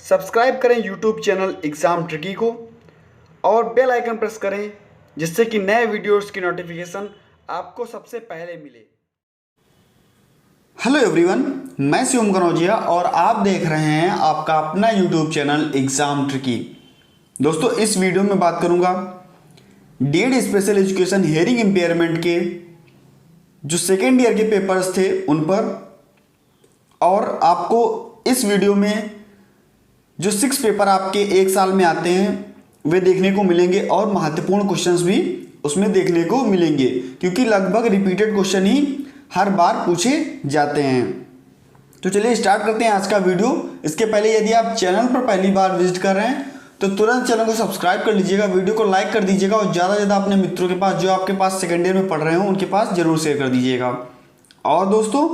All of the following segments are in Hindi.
सब्सक्राइब करें यूट्यूब चैनल एग्ज़ाम ट्रिकी को और बेल आइकन प्रेस करें जिससे कि नए वीडियोस की नोटिफिकेशन आपको सबसे पहले मिले। हेलो एवरीवन, मैं शिवम कनौजिया और आप देख रहे हैं आपका अपना यूट्यूब चैनल एग्ज़ाम ट्रिकी। दोस्तों, इस वीडियो में बात करूंगा D Ed special education hearing impairment के जो सेकेंड ईयर के पेपर्स थे उन पर, और आपको इस वीडियो में जो 6 पेपर आपके एक साल में आते हैं वे देखने को मिलेंगे और महत्वपूर्ण क्वेश्चंस भी उसमें देखने को मिलेंगे, क्योंकि लगभग रिपीटेड क्वेश्चन ही हर बार पूछे जाते हैं। तो चलिए स्टार्ट करते हैं आज का वीडियो। इसके पहले यदि आप चैनल पर पहली बार विजिट कर रहे हैं तो तुरंत चैनल को सब्सक्राइब कर लीजिएगा, वीडियो को लाइक कर दीजिएगा और ज़्यादा से ज़्यादा अपने मित्रों के पास जो आपके पास सेकेंड ईयर में पढ़ रहे हो उनके पास जरूर शेयर कर दीजिएगा। और दोस्तों,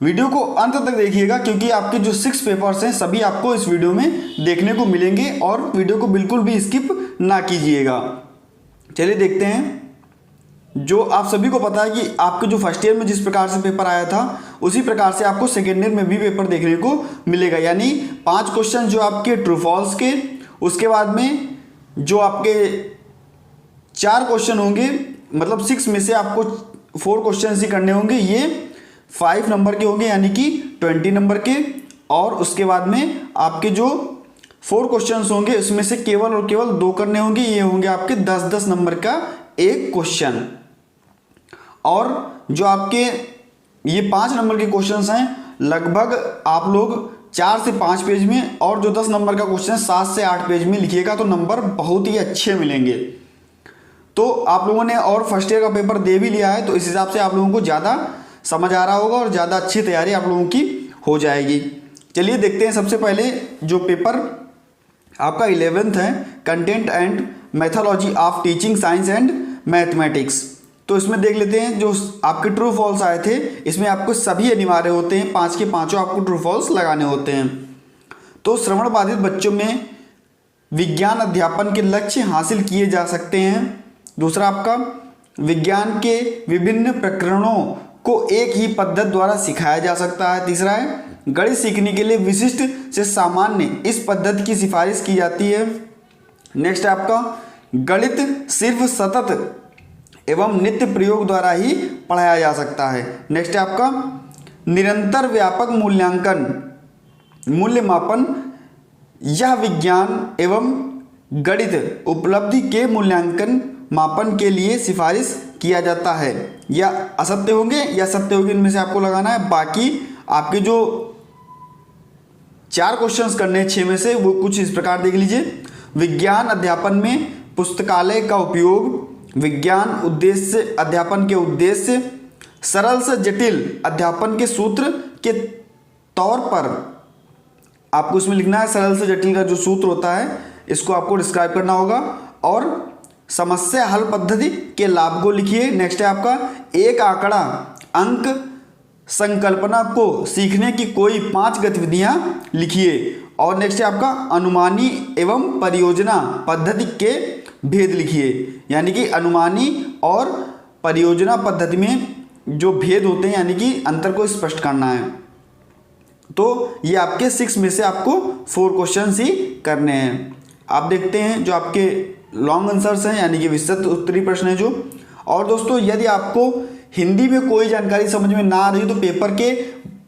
वीडियो को अंत तक देखिएगा क्योंकि आपके जो 6 पेपर्स हैं सभी आपको इस वीडियो में देखने को मिलेंगे और वीडियो को बिल्कुल भी स्किप ना कीजिएगा। चलिए देखते हैं। जो आप सभी को पता है कि आपके जो फर्स्ट ईयर में जिस प्रकार से पेपर आया था उसी प्रकार से आपको सेकेंड ईयर में भी पेपर देखने को मिलेगा, यानी 5 क्वेश्चन जो आपके ट्रू फॉल्स के, उसके बाद में जो आपके 4 क्वेश्चन होंगे, मतलब 6 में से आपको 4 क्वेश्चन ही करने होंगे, ये 5 नंबर के होंगे यानी कि 20 नंबर के। और उसके बाद में आपके जो 4 क्वेश्चंस होंगे उसमें से केवल और केवल 2 करने होंगे, ये होंगे आपके 10-10 नंबर का एक क्वेश्चन। और जो आपके ये 5 नंबर के क्वेश्चंस हैं लगभग आप लोग 4 से 5 पेज में, और जो 10 नंबर का क्वेश्चन 7 से 8 पेज में लिखिएगा तो नंबर बहुत ही अच्छे मिलेंगे। तो आप लोगों ने और फर्स्ट ईयर का पेपर दे भी लिया है तो इस हिसाब से आप लोगों को ज़्यादा समझ आ रहा होगा और ज़्यादा अच्छी तैयारी आप लोगों की हो जाएगी। चलिए देखते हैं। सबसे पहले जो पेपर आपका 11th है, content and methodology of teaching science and mathematics. तो इसमें देख लेते हैं जो आपके ट्रू फॉल्स आए थे, इसमें आपको सभी अनिवार्य होते हैं, 5 के 5 आपको ट्रू फॉल्स लगाने होते हैं। तो श्रवण बाधित बच्चों में विज्ञान अध्यापन के लक्ष्य हासिल किए जा सकते हैं। दूसरा आपका विज्ञान के विभिन्न प्रकरणों को एक ही पद्धति द्वारा सिखाया जा सकता है। तीसरा है गणित सीखने के लिए विशिष्ट से सामान्य इस पद्धति की सिफारिश की जाती है। नेक्स्ट है आपका गणित सिर्फ सतत एवं नित्य प्रयोग द्वारा ही पढ़ाया जा सकता है। नेक्स्ट है आपका निरंतर व्यापक मूल्यांकन मूल्यमापन, यह विज्ञान एवं गणित उपलब्धि के मूल्यांकन मापन के लिए सिफारिश किया जाता है। या असत्य होंगे या सत्य होंगे, इनमें से आपको लगाना है। बाकी आपके जो 4 क्वेश्चंस करने हैं 6 में से, वो कुछ इस प्रकार देख लीजिए। विज्ञान अध्यापन में पुस्तकालय का उपयोग, विज्ञान उद्देश्य अध्यापन के उद्देश्य, सरल से जटिल अध्यापन के सूत्र के तौर पर आपको इसमें लिखना है। सरल से जटिल का जो सूत्र होता है इसको आपको डिस्क्राइब करना होगा। और समस्या हल पद्धति के लाभ को लिखिए। नेक्स्ट है आपका एक आंकड़ा अंक संकल्पना को सीखने की कोई 5 गतिविधियां लिखिए। और नेक्स्ट है आपका अनुमानी एवं परियोजना पद्धति के भेद लिखिए, यानी कि अनुमानी और परियोजना पद्धति में जो भेद होते हैं यानी कि अंतर को स्पष्ट करना है। तो ये आपके 6 में से आपको 4 क्वेश्चन ही करने हैं। आप देखते हैं जो आपके लॉन्ग आंसर्स हैं यानी कि विस्तृत उत्तरीय प्रश्न है जो। और दोस्तों, यदि आपको हिंदी में कोई जानकारी समझ में ना आ रही तो पेपर के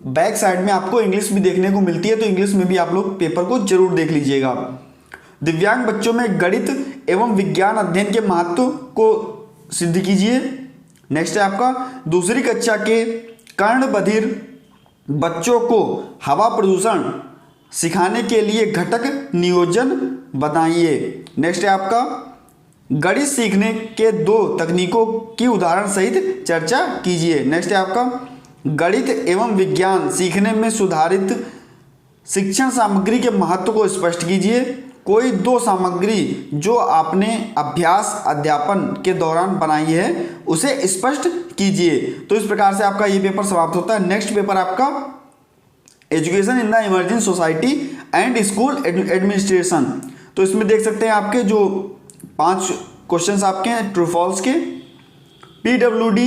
बैक साइड में आपको इंग्लिश भी देखने को मिलती है, तो इंग्लिश में भी आप लोग पेपर को जरूर देख लीजिएगा। दिव्यांग बच्चों में गणित एवं विज्ञान अध्ययन के महत्व को सिद्ध कीजिए। नेक्स्ट है आपका दूसरी कक्षा के कर्णबधिर बच्चों को हवा प्रदूषण सिखाने के लिए घटक नियोजन बताइए। नेक्स्ट है आपका गणित सीखने के 2 तकनीकों की उदाहरण सहित चर्चा कीजिए। नेक्स्ट है आपका गणित एवं विज्ञान सीखने में सुधारित शिक्षण सामग्री के महत्व को स्पष्ट कीजिए। कोई 2 सामग्री जो आपने अभ्यास अध्यापन के दौरान बनाई है उसे स्पष्ट कीजिए। तो इस प्रकार से आपका ये पेपर समाप्त होता है। नेक्स्ट पेपर आपका education in the emerging society and school administration. तो इसमें देख सकते हैं आपके जो 5 क्वेश्चंस आपके हैं ट्रू फॉल्स के। PWD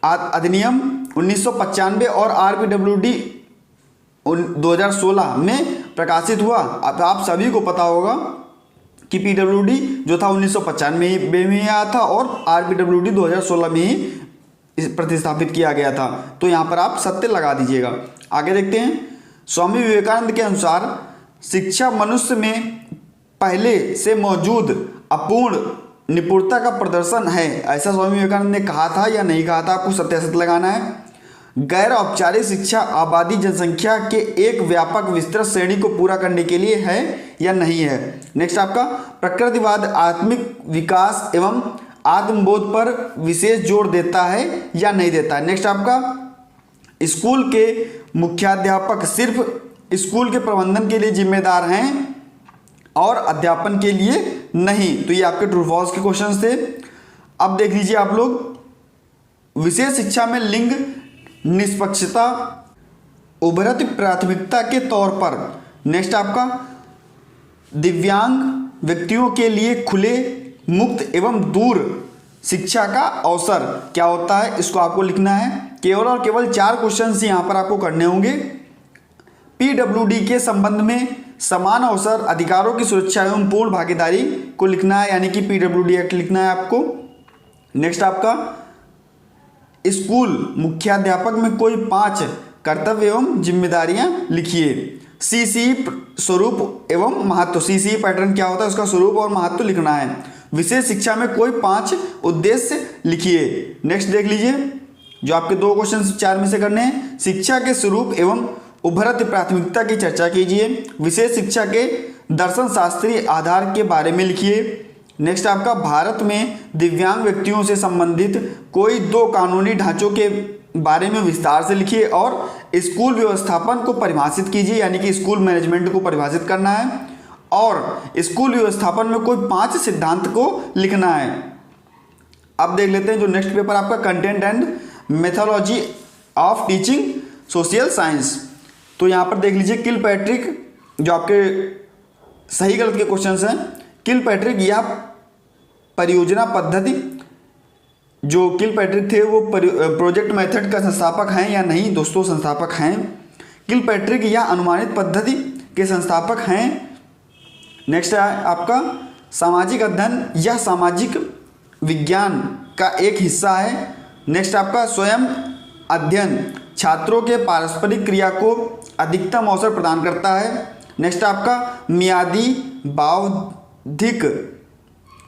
अधिनियम 1995 और RPWD 2016 में प्रकाशित हुआ। अब आप सभी को पता होगा कि पीडब्ल्यूडी जो था 1995 में ही आया था और आरपीडब्ल्यूडी 2016 में ही प्रतिस्थापित किया गया था। तो यहाँ पर आप सत्य लगा दीजिएगा। आगे देखते हैं। स्वामी विवेकानंद के अनुसार शिक्षा मनुष्य में पहले से मौजूद अपूर्ण निपुणता का प्रदर्शन है। ऐसा स्वामी विवेकानंद ने कहा था या नहीं कहा था, आपको सत्यासत्य लगाना है। गैर औपचारिक शिक्षा आबादी जनसंख्या के एक व्यापक विस्तृत श्रेणी को पूरा करने के लिए है या नहीं है। नेक्स्ट आपका प्रकृतिवाद आत्मिक विकास एवं आत्मबोध पर विशेष जोर देता है या नहीं देता है। नेक्स्ट आपका स्कूल के मुख्याध्यापक सिर्फ स्कूल के प्रबंधन के लिए जिम्मेदार हैं और अध्यापन के लिए नहीं। तो ये आपके ट्रू फॉल्स के क्वेश्चंस थे। अब देख लीजिए आप लोग विशेष शिक्षा में लिंग निष्पक्षता उभरती प्राथमिकता के तौर पर। नेक्स्ट आपका दिव्यांग व्यक्तियों के लिए खुले मुक्त एवं दूर शिक्षा का अवसर क्या होता है, इसको आपको लिखना है। केवल और केवल 4 क्वेश्चंस यहाँ पर आपको करने होंगे। पीडब्ल्यूडी के संबंध में समान अवसर अधिकारों की सुरक्षा एवं पूर्ण भागीदारी को लिखना है, यानी कि पीडब्ल्यूडी एक्ट लिखना है आपको। नेक्स्ट आपका स्कूल मुख्याध्यापक में कोई 5 कर्तव्य एवं जिम्मेदारियां लिखिए। सीसीई स्वरूप एवं महत्व, सीसीई पैटर्न क्या होता है उसका स्वरूप और महत्व लिखना है। विशेष शिक्षा में कोई 5 उद्देश्य लिखिए। नेक्स्ट देख लीजिए जो आपके 2 क्वेश्चन 4 में से करने हैं। शिक्षा के स्वरूप एवं उभरती प्राथमिकता की चर्चा कीजिए। विशेष शिक्षा के दर्शन शास्त्रीय आधार के बारे में लिखिए। नेक्स्ट आपका भारत में दिव्यांग व्यक्तियों से संबंधित कोई 2 कानूनी ढांचों के बारे में विस्तार से लिखिए और स्कूल व्यवस्थापन को परिभाषित कीजिए, यानी कि स्कूल मैनेजमेंट को परिभाषित करना है और स्कूल व्यवस्थापन में कोई 5 सिद्धांत को लिखना है। अब देख लेते हैं जो नेक्स्ट पेपर आपका content and methodology of teaching social science. तो यहाँ पर देख लीजिए किलपैट्रिक जो आपके सही गलत के क्वेश्चंस हैं। किलपैट्रिक यह परियोजना पद्धति जो किलपैट्रिक थे वो प्रोजेक्ट मेथड का संस्थापक हैं या नहीं। दोस्तों संस्थापक हैं। किलपैट्रिक यह अनुमानित पद्धति के संस्थापक हैं। नेक्स्ट है आपका सामाजिक अध्ययन यह सामाजिक विज्ञान का एक हिस्सा है। नेक्स्ट आपका स्वयं अध्ययन छात्रों के पारस्परिक क्रिया को अधिकतम अवसर प्रदान करता है। नेक्स्ट आपका मियादी बौद्धिक,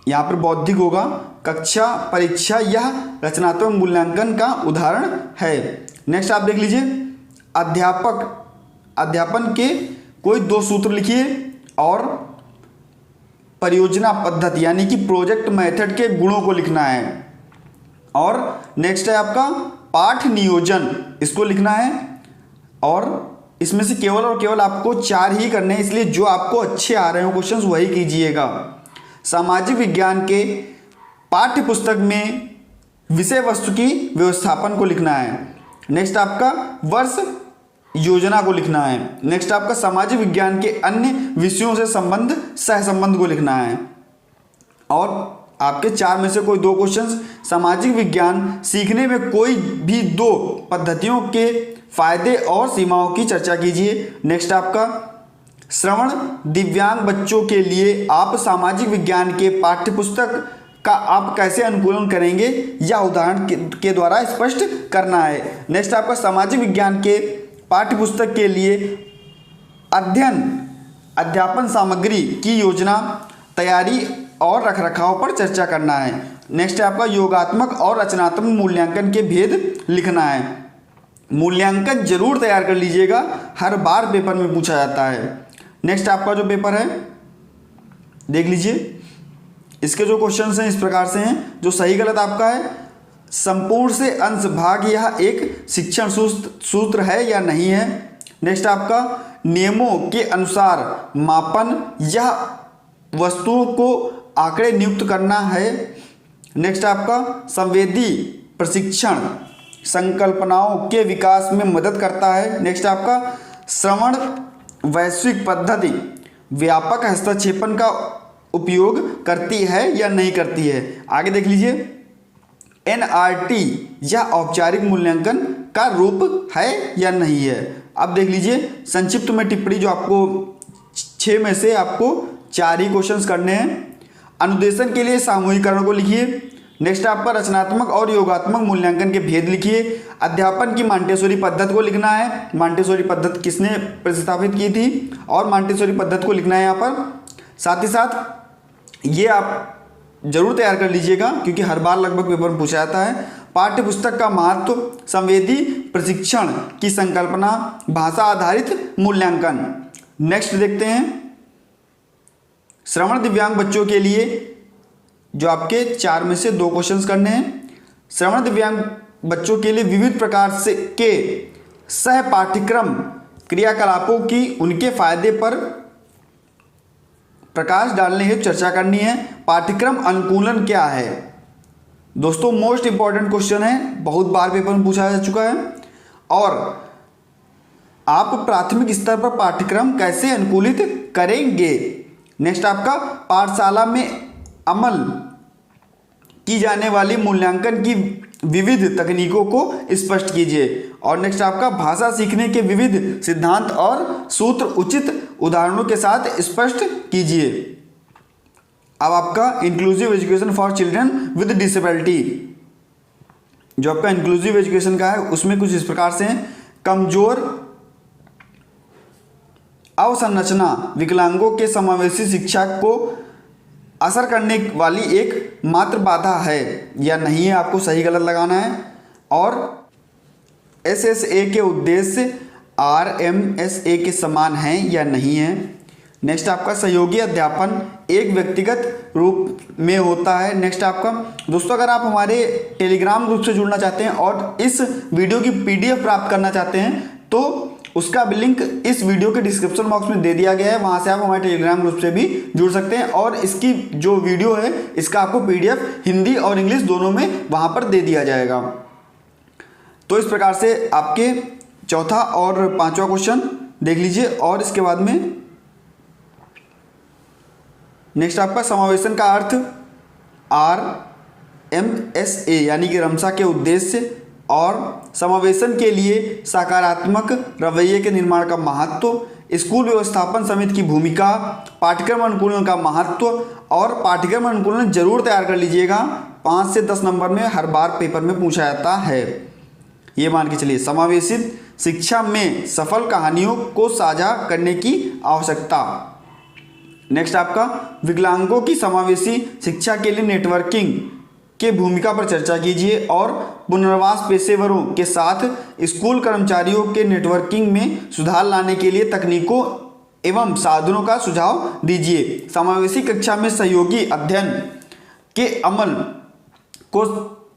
यहाँ पर बौद्धिक होगा, कक्षा परीक्षा यह रचनात्मक मूल्यांकन का उदाहरण है। नेक्स्ट आप देख लीजिए अध्यापन के कोई 2 सूत्र लिखिए और परियोजना पद्धति यानी कि प्रोजेक्ट मेथड के गुणों को लिखना है। और नेक्स्ट है आपका पाठ नियोजन, इसको लिखना है और इसमें से केवल और केवल आपको 4 ही करने हैं, इसलिए जो आपको अच्छे आ रहे हो क्वेश्चंस वही कीजिएगा। सामाजिक विज्ञान के पाठ्य पुस्तक में विषय वस्तु की व्यवस्थापन को लिखना है। नेक्स्ट आपका वर्ष योजना को लिखना है। नेक्स्ट आपका सामाजिक विज्ञान के अन्य विषयों से संबंध सहसंबंध को लिखना है। और आपके 4 में से कोई 2 क्वेश्चंस सामाजिक विज्ञान सीखने में कोई भी 2 पद्धतियों के फायदे और सीमाओं की चर्चा कीजिए। नेक्स्ट आपका श्रवण दिव्यांग बच्चों के लिए आप सामाजिक विज्ञान के पाठ्यपुस्तक का आप कैसे अनुकूलन करेंगे या उदाहरण के द्वारा स्पष्ट करना है। नेक्स्ट आपका सामाजिक विज्ञान के पाठ्यपुस्तक के लिए अध्यापन सामग्री की योजना तैयारी और रखरखाव पर चर्चा करना है। नेक्स्ट आपका योगात्मक और रचनात्मक मूल्यांकन के भेद लिखना है। मूल्यांकन जरूर तैयार कर लीजिएगा, हर बार पेपर में पूछा जाता है। नेक्स्ट आपका जो पेपर है देख लीजिए, इसके जो क्वेश्चंस हैं इस प्रकार से हैं। जो सही गलत आपका है, संपूर्ण से अंश भाग यह एक शिक्षण सूत्र है या नहीं है। नेक्स्ट आपका नियमों के अनुसार मापन यह वस्तुओं को आंकड़े नियुक्त करना है। नेक्स्ट आपका संवेदी प्रशिक्षण संकल्पनाओं के विकास में मदद करता है। नेक्स्ट आपका श्रवण वैश्विक पद्धति व्यापक हस्तक्षेपन का उपयोग करती है या नहीं करती है। आगे देख लीजिए एनआरटी यह औपचारिक मूल्यांकन का रूप है या नहीं है। अब देख लीजिए संक्षिप्त में टिप्पणी, जो आपको 6 में से आपको 4 ही क्वेश्चंस करने हैं। अनुदेशन के लिए सामूहिकरण को लिखिए। नेक्स्ट आपका रचनात्मक और योगात्मक मूल्यांकन के भेद लिखिए। अध्यापन की मॉन्टेसोरी पद्धति को लिखना है। मॉन्टेसोरी पद्धति किसने प्रतिस्थापित की थी और मॉन्टेसोरी पद्धति को लिखना है यहाँ पर। साथ ही साथ ये आप जरूर तैयार कर लीजिएगा क्योंकि हर बार लगभग पेपर में पूछा जाता है। पाठ्य पुस्तक का महत्व, संवेदी प्रशिक्षण की संकल्पना, भाषा आधारित मूल्यांकन। नेक्स्ट देखते हैं श्रवण दिव्यांग बच्चों के लिए, जो आपके 4 में से 2 क्वेश्चंस करने हैं। श्रवण दिव्यांग बच्चों के लिए विविध प्रकार से के सह पाठ्यक्रम क्रियाकलापों की उनके फायदे पर प्रकाश डालने हेतु चर्चा करनी है। पाठ्यक्रम अनुकूलन क्या है? दोस्तों मोस्ट इंपॉर्टेंट क्वेश्चन है, बहुत बार पेपर में पूछा जा चुका है। और आप प्राथमिक स्तर पर पाठ्यक्रम कैसे अनुकूलित करेंगे। नेक्स्ट आपका पाठशाला में अमल की जाने वाली मूल्यांकन की विविध तकनीकों को स्पष्ट कीजिए। और नेक्स्ट आपका भाषा सीखने के विविध सिद्धांत और सूत्र उचित उदाहरणों के साथ स्पष्ट कीजिए। अब आपका inclusive education for children with disability, जो आपका इंक्लूसिव एजुकेशन का है उसमें कुछ इस प्रकार से हैं। कमजोर अवसंरचना विकलांगों के समावेशी शिक्षा को असर करने वाली एक मात्र बाधा है या नहीं है, आपको सही गलत लगाना है। और SSA के उद्देश्य RMSA के समान हैं या नहीं है। नेक्स्ट आपका सहयोगी अध्यापन एक व्यक्तिगत रूप में होता है। नेक्स्ट आपका दोस्तों अगर आप हमारे टेलीग्राम ग्रुप से जुड़ना चाहते हैं और इस वीडियो की PDF प्राप्त करना चाहते हैं तो उसका भी लिंक इस वीडियो के डिस्क्रिप्शन बॉक्स में दे दिया गया है, वहां से आप हमारे टेलीग्राम ग्रुप से भी जुड़ सकते हैं। और इसकी जो वीडियो है इसका आपको PDF हिंदी और इंग्लिश दोनों में वहां पर दे दिया जाएगा। तो इस प्रकार से आपके चौथा और 5वां क्वेश्चन देख लीजिए। और इसके बाद में नेक्स्ट आपका समावेशन का अर्थ RMSA यानी कि रमसा के उद्देश्य और समावेशन के लिए सकारात्मक रवैये के निर्माण का महत्व, स्कूल व्यवस्थापन समिति की भूमिका, पाठ्यक्रम अनुकूलन का महत्व। और पाठ्यक्रम अनुकूलन जरूर तैयार कर लीजिएगा, 5 से 10 नंबर में हर बार पेपर में पूछा जाता है। ये मान के चलिए समावेशित शिक्षा में सफल कहानियों को साझा करने की आवश्यकता। नेक्स्ट आपका विकलांगों की समावेशी शिक्षा के लिए नेटवर्किंग के भूमिका पर चर्चा कीजिए। और पुनर्वास पेशेवरों के साथ स्कूल कर्मचारियों के नेटवर्किंग में सुधार लाने के लिए तकनीकों एवं साधनों का सुझाव दीजिए। समावेशी कक्षा में सहयोगी अध्ययन के अमल को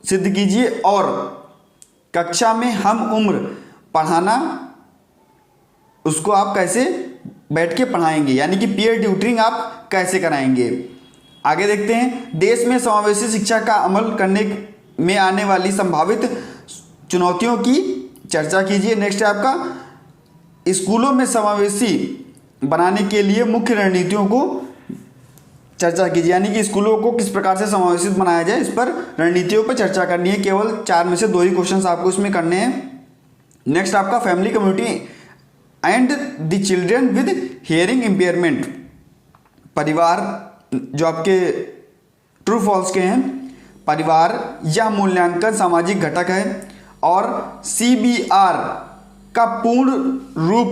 सिद्ध कीजिए। और कक्षा में हम उम्र पढ़ाना उसको आप कैसे बैठ के पढ़ाएंगे, यानी कि पीयर ट्यूटरिंग आप कैसे कराएंगे। आगे देखते हैं देश में समावेशी शिक्षा का अमल करने में आने वाली संभावित चुनौतियों की चर्चा कीजिए। नेक्स्ट है आपका स्कूलों में समावेशी बनाने के लिए मुख्य रणनीतियों को चर्चा कीजिए, यानी कि स्कूलों को किस प्रकार से समावेशित बनाया जाए इस पर रणनीतियों पर चर्चा करनी है। केवल 4 में से 2 ही क्वेश्चंस आपको इसमें करने हैं। नेक्स्ट आपका family community and the children with hearing impairment, परिवार जो आपके ट्रू फॉल्स के हैं, परिवार यह मूल्यांकन सामाजिक घटक है। और CBR का पूर्ण रूप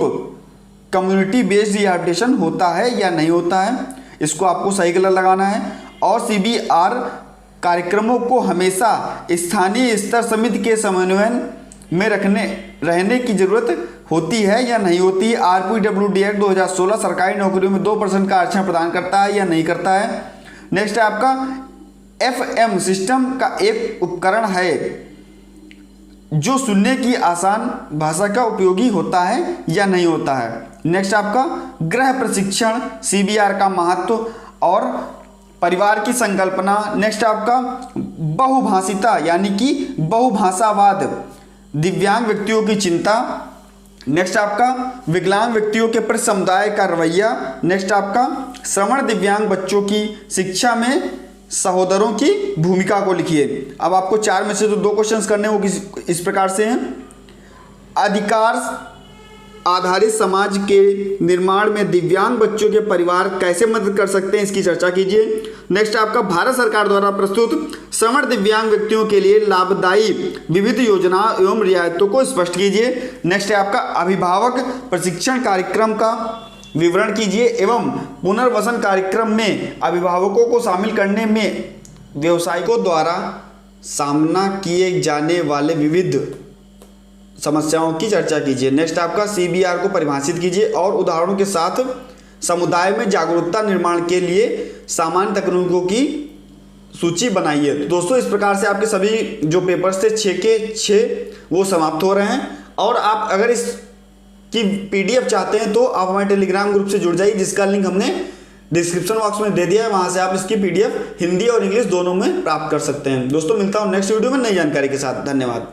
कम्युनिटी बेस्ड रिहैबिलिटेशन होता है या नहीं होता है, इसको आपको सही गलत लगाना है। और CBR कार्यक्रमों को हमेशा स्थानीय स्तर समिति के समन्वयन में रहने की जरूरत होती है या नहीं होती है। RPWD एक्ट 2016 सरकारी नौकरियों में 2% का आरक्षण प्रदान करता है या नहीं करता है। नेक्स्ट है आपका FM सिस्टम का एक उपकरण है जो सुनने की आसान भाषा का उपयोगी होता है या नहीं होता है। नेक्स्ट आपका गृह प्रशिक्षण CBR का महत्व और परिवार की संकल्पना। नेक्स्ट आपका बहुभाषिता यानी कि बहुभाषावाद, दिव्यांग व्यक्तियों की चिंता। नेक्स्ट आपका विकलांग व्यक्तियों के प्रति समुदाय का रवैया। नेक्स्ट आपका श्रवण दिव्यांग बच्चों की शिक्षा में सहोदरों की भूमिका को लिखिए। अब आपको 4 में से जो 2 क्वेश्चंस करने हैं वो इस प्रकार से हैं। अधिकार आधारित समाज के निर्माण में दिव्यांग बच्चों के परिवार कैसे मदद कर सकते हैं, इसकी चर्चा कीजिए। नेक्स्ट आपका भारत सरकार द्वारा प्रस्तुत श्रवण दिव्यांग व्यक्तियों के लिए लाभदायी विविध योजनाओं एवं रियायतों को स्पष्ट कीजिए। नेक्स्ट है आपका अभिभावक प्रशिक्षण कार्यक्रम का विवरण कीजिए एवं पुनर्वसन कार्यक्रम में अभिभावकों को शामिल करने में व्यवसायिकों द्वारा सामना किए जाने वाले विविध समस्याओं की चर्चा कीजिए। नेक्स्ट आपका CBR को परिभाषित कीजिए और उदाहरणों के साथ समुदाय में जागरूकता निर्माण के लिए सामान्य तकनीकों की सूची बनाइए। तो दोस्तों इस प्रकार से आपके सभी जो पेपर्स थे 6 के 6 वो समाप्त हो रहे हैं। और आप अगर इसकी PDF चाहते हैं तो आप हमारे टेलीग्राम ग्रुप से जुड़ जाइए, जिसका लिंक हमने डिस्क्रिप्शन बॉक्स में दे दिया है। वहां से आप इसकी PDF हिंदी और इंग्लिश दोनों में प्राप्त कर सकते हैं। दोस्तों मिलता हूं नेक्स्ट वीडियो में नई जानकारी के साथ। धन्यवाद।